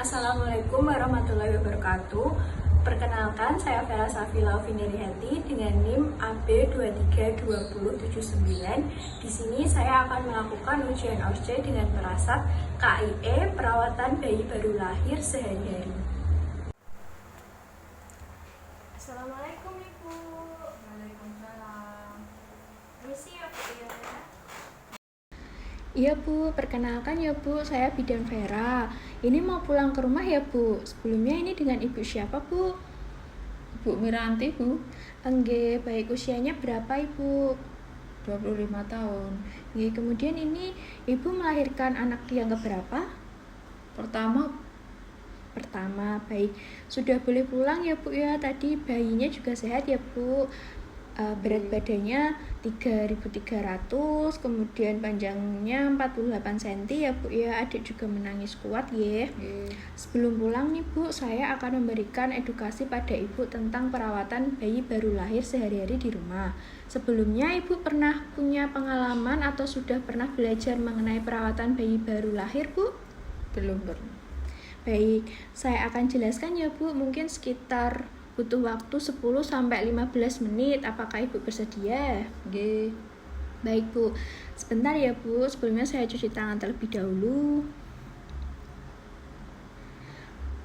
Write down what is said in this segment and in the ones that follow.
Assalamualaikum warahmatullahi wabarakatuh. Perkenalkan, saya Vera Safila Vineriati dengan NIM AB232079. Di sini saya akan melakukan ujian OSCE dengan perasat KIE perawatan bayi baru lahir sehari-hari. Assalamualaikum Ibu. Waalaikumsalam. Permisi ya Bu ya. Iya Bu, perkenalkan ya Bu, saya Bidan Vera. Ini mau pulang ke rumah ya Bu. Sebelumnya ini dengan Ibu siapa Bu? Bu Miranti, Bu. Enggak, baik, usianya berapa Ibu? 25 tahun. Nggih, kemudian ini Ibu melahirkan anak yang keberapa? Pertama, Baik. Sudah boleh pulang ya Bu ya. Tadi bayinya juga sehat ya Bu. Berat badannya 3.300, kemudian panjangnya 48 cm ya Bu ya. Adik juga menangis kuat ya. Sebelum pulang nih Bu, saya akan memberikan edukasi pada Ibu tentang perawatan bayi baru lahir sehari-hari di rumah. Sebelumnya Ibu pernah punya pengalaman atau sudah pernah belajar mengenai perawatan bayi baru lahir Bu? belum pernah. Baik, saya akan jelaskan ya Bu, mungkin sekitar butuh waktu 10-15 menit. Apakah Ibu bersedia? Nggih. Baik Bu, sebentar ya Bu, sebelumnya saya cuci tangan terlebih dahulu.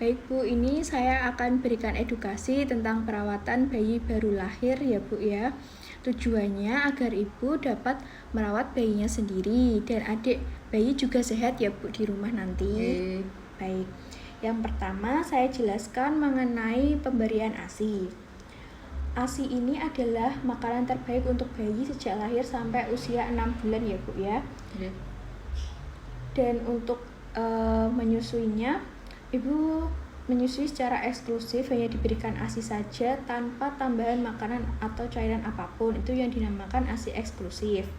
Baik Bu, ini saya akan berikan edukasi tentang perawatan bayi baru lahir ya Bu ya. Tujuannya agar Ibu dapat merawat bayinya sendiri dan adik bayi juga sehat ya Bu di rumah nanti. Baik, yang pertama saya jelaskan mengenai pemberian ASI. ASI ini adalah makanan terbaik untuk bayi sejak lahir sampai usia 6 bulan ya Bu ya. Dan untuk menyusuinya, Ibu menyusui secara eksklusif, hanya diberikan ASI saja tanpa tambahan makanan atau cairan apapun. Itu yang dinamakan ASI eksklusif.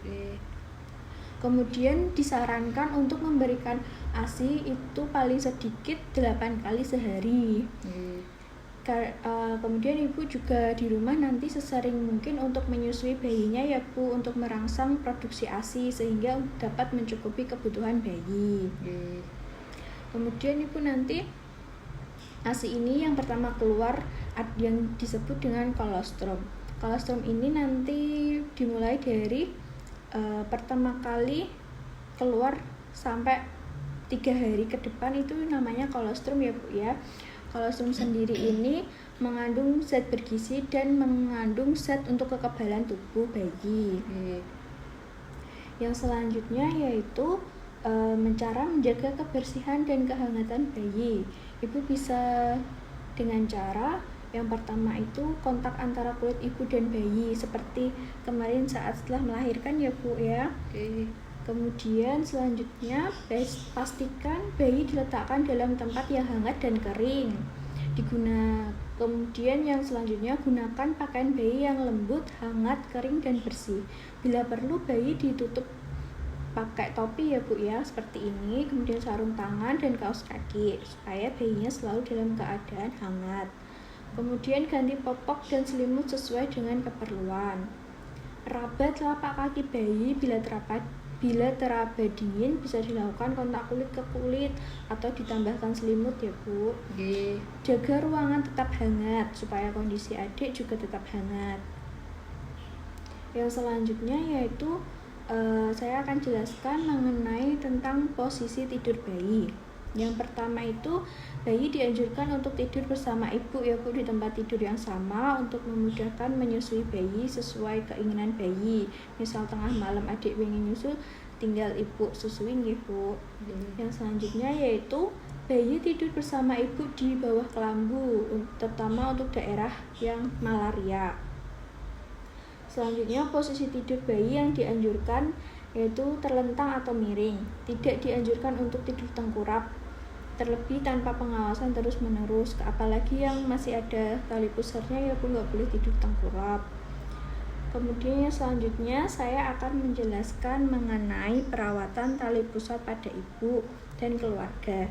Kemudian disarankan untuk memberikan ASI itu paling sedikit 8 kali sehari. Kemudian Ibu juga di rumah nanti sesering mungkin untuk menyusui bayinya ya Bu, untuk merangsang produksi ASI sehingga dapat mencukupi kebutuhan bayi. Kemudian Ibu nanti ASI ini yang pertama keluar yang disebut dengan kolostrum. Kolostrum ini nanti dimulai dari pertama kali keluar sampai 3 hari ke depan, itu namanya kolostrum ya Bu ya. Kolostrum sendiri ini mengandung zat bergizi dan mengandung zat untuk kekebalan tubuh bayi. Yang selanjutnya yaitu cara menjaga kebersihan dan kehangatan bayi. Ibu bisa dengan cara yang pertama itu kontak antara kulit ibu dan bayi seperti kemarin saat setelah melahirkan ya Bu ya. Kemudian selanjutnya pastikan bayi diletakkan dalam tempat yang hangat dan kering. Kemudian yang selanjutnya gunakan pakaian bayi yang lembut, hangat, kering dan bersih. Bila perlu bayi ditutup pakai topi ya Bu ya, seperti ini. Kemudian sarung tangan dan kaos kaki supaya bayinya selalu dalam keadaan hangat. Kemudian ganti popok dan selimut sesuai dengan keperluan. Raba telapak kaki bayi bila teraba dingin bisa dilakukan kontak kulit ke kulit atau ditambahkan selimut ya Bu. Jaga ruangan tetap hangat supaya kondisi adik juga tetap hangat. Yang selanjutnya yaitu saya akan jelaskan mengenai tentang posisi tidur bayi. Yang pertama itu bayi dianjurkan untuk tidur bersama ibu ya Bu, di tempat tidur yang sama untuk memudahkan menyusui bayi sesuai keinginan bayi. Misal tengah malam adik ingin nyusu, tinggal ibu susuin ya Bu. Yang selanjutnya yaitu bayi tidur bersama ibu di bawah kelambu, terutama untuk daerah yang malaria. Selanjutnya posisi tidur bayi yang dianjurkan yaitu terlentang atau miring. Tidak dianjurkan untuk tidur tengkurap, terlebih tanpa pengawasan terus menerus, apalagi yang masih ada tali pusarnya ya Bu, nggak boleh tidur tengkurap. Kemudian yang selanjutnya saya akan menjelaskan mengenai perawatan tali pusat pada ibu dan keluarga.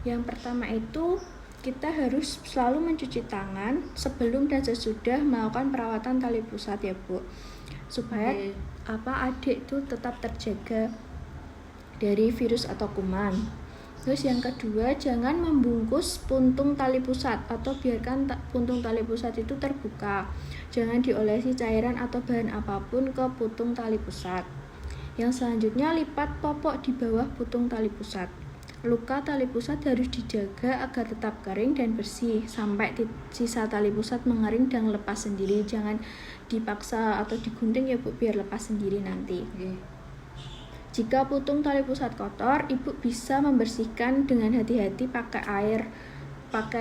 Yang pertama itu kita harus selalu mencuci tangan sebelum dan sesudah melakukan perawatan tali pusat ya Bu, supaya adik itu tetap terjaga dari virus atau kuman. Terus yang kedua, jangan membungkus puntung tali pusat atau biarkan puntung tali pusat itu terbuka. Jangan diolesi cairan atau bahan apapun ke puntung tali pusat. Yang selanjutnya, lipat popok di bawah puntung tali pusat. Luka tali pusat harus dijaga agar tetap kering dan bersih sampai sisa tali pusat mengering dan lepas sendiri. Jangan dipaksa atau digunting ya Bu, biar lepas sendiri nanti. Jika putung tali pusat kotor, ibu bisa membersihkan dengan hati-hati pakai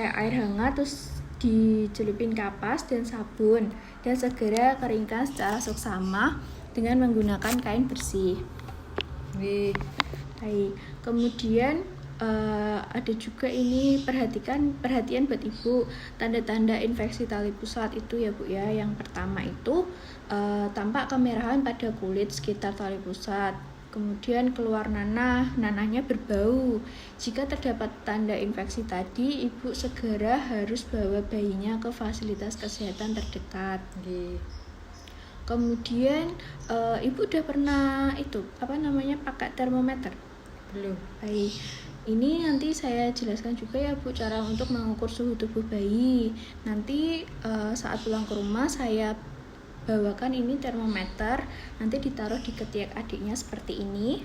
air hangat, terus dicelupin kapas dan sabun, dan segera keringkan secara seksama dengan menggunakan kain bersih. Baik. Kemudian ada juga ini perhatian buat ibu, tanda-tanda infeksi tali pusat itu ya Bu ya. Yang pertama itu tampak kemerahan pada kulit sekitar tali pusat. Kemudian keluar nanahnya berbau. Jika terdapat tanda infeksi tadi, ibu segera harus bawa bayinya ke fasilitas kesehatan terdekat. Kemudian ibu udah pernah pakai termometer? Belum. Baik. Ini nanti saya jelaskan juga ya Bu, cara untuk mengukur suhu tubuh bayi. Nanti saat pulang ke rumah saya bawakan ini termometer, nanti ditaruh di ketiak adiknya seperti ini.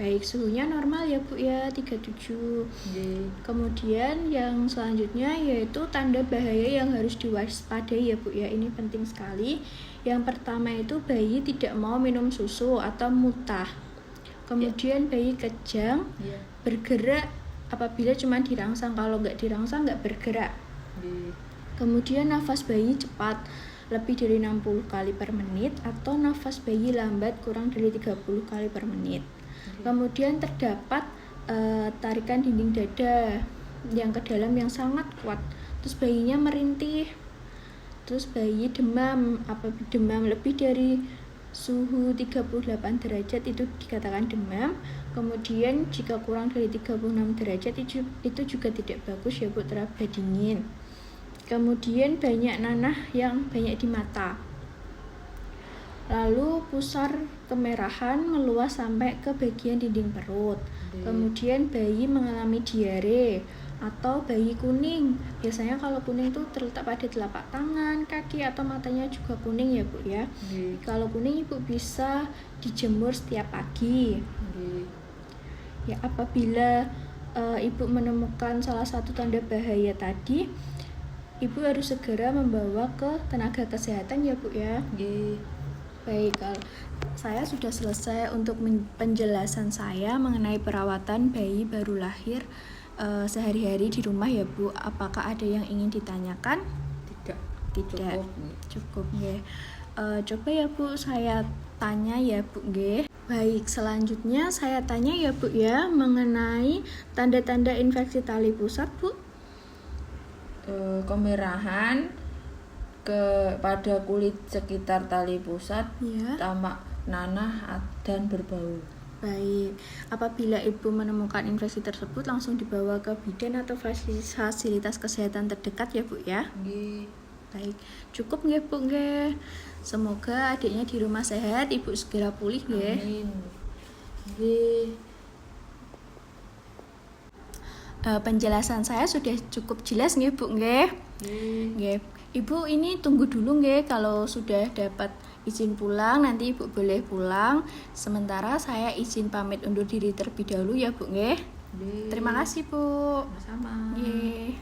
Baik, suhunya normal ya Bu ya, 37. Kemudian yang selanjutnya yaitu tanda bahaya yang harus diwaspadai ya Bu ya, ini penting sekali. Yang pertama itu bayi tidak mau minum susu atau muntah. Kemudian bayi kejang, bergerak apabila cuma dirangsang, kalau nggak dirangsang nggak bergerak. Kemudian nafas bayi cepat, lebih dari 60 kali per menit, atau nafas bayi lambat kurang dari 30 kali per menit. Kemudian terdapat tarikan dinding dada yang ke dalam yang sangat kuat. Terus bayinya merintih. Terus bayi demam, apabila demam lebih dari suhu 38 derajat itu dikatakan demam. Kemudian jika kurang dari 36 derajat itu juga tidak bagus ya Bu, teraba dingin. Kemudian banyak nanah yang banyak di mata. Lalu pusar kemerahan meluas sampai ke bagian dinding perut. Kemudian bayi mengalami diare atau bayi kuning. Biasanya kalau kuning itu terletak pada telapak tangan, kaki, atau matanya juga kuning ya Bu ya. Kalau kuning ibu bisa dijemur setiap pagi. Ya, apabila ibu menemukan salah satu tanda bahaya tadi, ibu harus segera membawa ke tenaga kesehatan ya Bu ya. Baik, kalau saya sudah selesai untuk penjelasan saya mengenai perawatan bayi baru lahir sehari-hari di rumah ya Bu. Apakah ada yang ingin ditanyakan? Tidak. Cukup nggih. Coba ya Bu saya tanya ya Bu nggih. Baik, selanjutnya saya tanya ya Bu ya mengenai tanda-tanda infeksi tali pusat Bu. Kemerahan pada kulit sekitar tali pusat, tampak nanah dan berbau. Baik, apabila ibu menemukan infeksi tersebut langsung dibawa ke bidan atau fasilitas kesehatan terdekat ya Bu ya. Baik, cukup nggih Bu nggih. Semoga adiknya di rumah sehat, ibu segera pulih nggih. Amin. Penjelasan saya sudah cukup jelas nggih Bu nggih. Nggih. Ibu ini tunggu dulu nggih, kalau sudah dapat izin pulang nanti ibu boleh pulang. Sementara saya izin pamit undur diri terlebih dahulu ya Bu nggih. Terima kasih Bu. Sama-sama. Nggih.